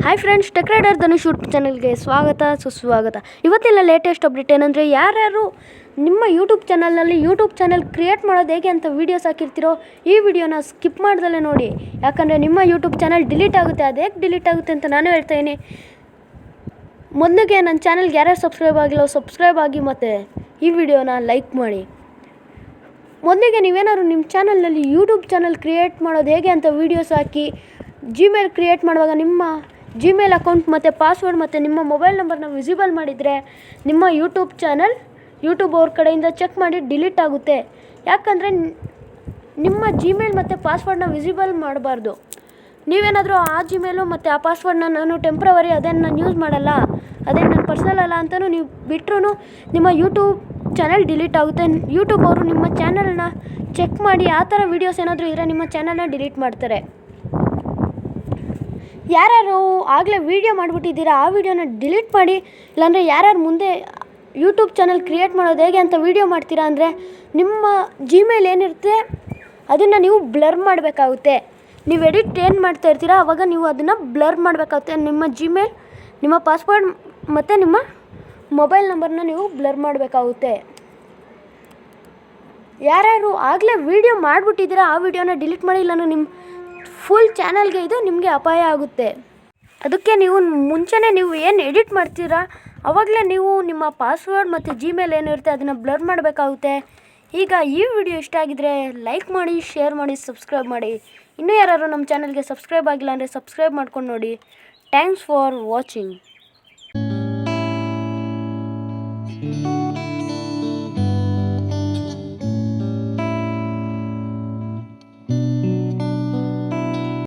Hi friends, tech rider Dhanush YouTube ಚಾನಲ್ಗೆ ಸ್ವಾಗತ ಸುಸ್ವಾಗತ. ಇವತ್ತೆಲ್ಲ ಲೇಟೆಸ್ಟ್ ಅಪ್ಡೇಟ್ ಏನಂದರೆ, ಯಾರ್ಯಾರು ನಿಮ್ಮ ಯೂಟ್ಯೂಬ್ ಚಾನಲ್ ಕ್ರಿಯೇಟ್ ಮಾಡೋದು ಹೇಗೆ ಅಂತ ವೀಡಿಯೋಸ್ ಹಾಕಿರ್ತೀರೋ ಈ ವಿಡಿಯೋನ ಸ್ಕಿಪ್ ಮಾಡ್ದಲ್ಲೇ ನೋಡಿ. ಯಾಕಂದರೆ ನಿಮ್ಮ ಯೂಟ್ಯೂಬ್ ಚಾನಲ್ ಡಿಲೀಟ್ ಆಗುತ್ತೆ. ಅದು ಹೇಗೆ ಡಿಲೀಟ್ ಆಗುತ್ತೆ ಅಂತ ನಾನು ಹೇಳ್ತಾಯಿನಿ. ಮೊದಲಿಗೆ ನನ್ನ ಚಾನಲ್ಗೆ ಯಾರ್ಯಾರು ಸಬ್ಸ್ಕ್ರೈಬ್ ಆಗಿ ಮತ್ತು ಈ ವಿಡಿಯೋನ ಲೈಕ್ ಮಾಡಿ. ಮೊದಲಿಗೆ ನೀವೇನಾದ್ರು ನಿಮ್ಮ ಚಾನಲ್ನಲ್ಲಿ ಯೂಟ್ಯೂಬ್ ಚಾನಲ್ ಕ್ರಿಯೇಟ್ ಮಾಡೋದು ಹೇಗೆ ಅಂತ ವೀಡಿಯೋಸ್ ಹಾಕಿ ಜಿಮೇಲ್ ಕ್ರಿಯೇಟ್ ಮಾಡುವಾಗ ನಿಮ್ಮ ಜಿಮೇಲ್ ಅಕೌಂಟ್ ಮತ್ತು ಪಾಸ್ವರ್ಡ್ ಮತ್ತು ನಿಮ್ಮ ಮೊಬೈಲ್ ನಂಬರ್ನ ವಿಸಿಬಲ್ ಮಾಡಿದರೆ ನಿಮ್ಮ ಯೂಟ್ಯೂಬ್ ಚಾನಲ್ ಯೂಟ್ಯೂಬ್ ಅವ್ರ ಕಡೆಯಿಂದ ಚೆಕ್ ಮಾಡಿ ಡಿಲೀಟ್ ಆಗುತ್ತೆ. ಯಾಕಂದರೆ ನಿಮ್ಮ ಜಿಮೇಲ್ ಮತ್ತು ಪಾಸ್ವರ್ಡ್ನ ವಿಸಿಬಲ್ ಮಾಡಬಾರ್ದು. ನೀವೇನಾದರೂ ಆ ಜಿಮೇಲು ಮತ್ತು ಆ ಪಾಸ್ವರ್ಡ್ನ ನಾನು ಟೆಂಪ್ರವರಿ ಅದೇನು ನಾನು ಯೂಸ್ ಮಾಡಲ್ಲ, ಅದೇನು ನನ್ನ ಪರ್ಸನಲ್ ಅಲ್ಲ ಅಂತಲೂ ನೀವು ಬಿಟ್ಟರು ನಿಮ್ಮ ಯೂಟ್ಯೂಬ್ ಚಾನಲ್ ಡಿಲೀಟ್ ಆಗುತ್ತೆ. ಯೂಟ್ಯೂಬ್ ಅವರು ನಿಮ್ಮ ಚಾನಲ್ನ ಚೆಕ್ ಮಾಡಿ ಆ ಥರ ವೀಡಿಯೋಸ್ ಏನಾದರೂ ಇದ್ದರೆ ನಿಮ್ಮ ಚಾನಲ್ನ ಡಿಲೀಟ್ ಮಾಡ್ತಾರೆ. ಯಾರ್ಯಾರು ಆಗಲೇ ವೀಡಿಯೋ ಮಾಡಿಬಿಟ್ಟಿದ್ದೀರಾ ಆ ವಿಡಿಯೋನ ಡಿಲೀಟ್ ಮಾಡಿ. ಇಲ್ಲಾಂದರೆ ಯಾರ್ಯಾರು ಮುಂದೆ ಯೂಟ್ಯೂಬ್ ಚಾನಲ್ ಕ್ರಿಯೇಟ್ ಮಾಡೋದು ಹೇಗೆ ಅಂತ ವೀಡಿಯೋ ಮಾಡ್ತೀರಾ ಅಂದರೆ ನಿಮ್ಮ ಜಿಮೇಲ್ ಏನಿರುತ್ತೆ ಅದನ್ನು ನೀವು ಬ್ಲರ್ ಮಾಡಬೇಕಾಗುತ್ತೆ. ನೀವು ಎಡಿಟ್ ಏನು ಮಾಡ್ತಾ ಇರ್ತೀರಾ ಆವಾಗ ನೀವು ಅದನ್ನು ಬ್ಲರ್ ಮಾಡಬೇಕಾಗುತ್ತೆ. ನಿಮ್ಮ ಜಿಮೇಲ್, ನಿಮ್ಮ ಪಾಸ್ವರ್ಡ್ ಮತ್ತು ನಿಮ್ಮ ಮೊಬೈಲ್ ನಂಬರ್ನ ನೀವು ಬ್ಲರ್ ಮಾಡಬೇಕಾಗುತ್ತೆ. ಯಾರ್ಯಾರು ಆಗಲೇ ವೀಡಿಯೋ ಮಾಡಿಬಿಟ್ಟಿದ್ದೀರಾ ಆ ವಿಡಿಯೋನ ಡಿಲೀಟ್ ಮಾಡಿ, ಇಲ್ಲ ನಿಮ್ಮ ಫುಲ್ ಚಾನಲ್ಗೆ ಇದು ನಿಮಗೆ ಅಪಾಯ ಆಗುತ್ತೆ. ಅದಕ್ಕೆ ನೀವು ಮುಂಚೆನೇ ನೀವು ಏನು ಎಡಿಟ್ ಮಾಡ್ತೀರಾ ಆವಾಗಲೇ ನೀವು ನಿಮ್ಮ ಪಾಸ್ವರ್ಡ್ ಮತ್ತು ಜಿಮೇಲ್ ಏನಿರುತ್ತೆ ಅದನ್ನು ಬ್ಲರ್ ಮಾಡಬೇಕಾಗುತ್ತೆ. ಈಗ ಈ ವಿಡಿಯೋ ಇಷ್ಟ ಆಗಿದರೆ ಲೈಕ್ ಮಾಡಿ, ಶೇರ್ ಮಾಡಿ, ಸಬ್ಸ್ಕ್ರೈಬ್ ಮಾಡಿ. ಇನ್ನೂ ಯಾರು ನಮ್ಮ ಚಾನಲ್ಗೆ ಸಬ್ಸ್ಕ್ರೈಬ್ ಆಗಿಲ್ಲ ಅಂದರೆ ಸಬ್ಸ್ಕ್ರೈಬ್ ಮಾಡ್ಕೊಂಡು ನೋಡಿ. Thanks for watching.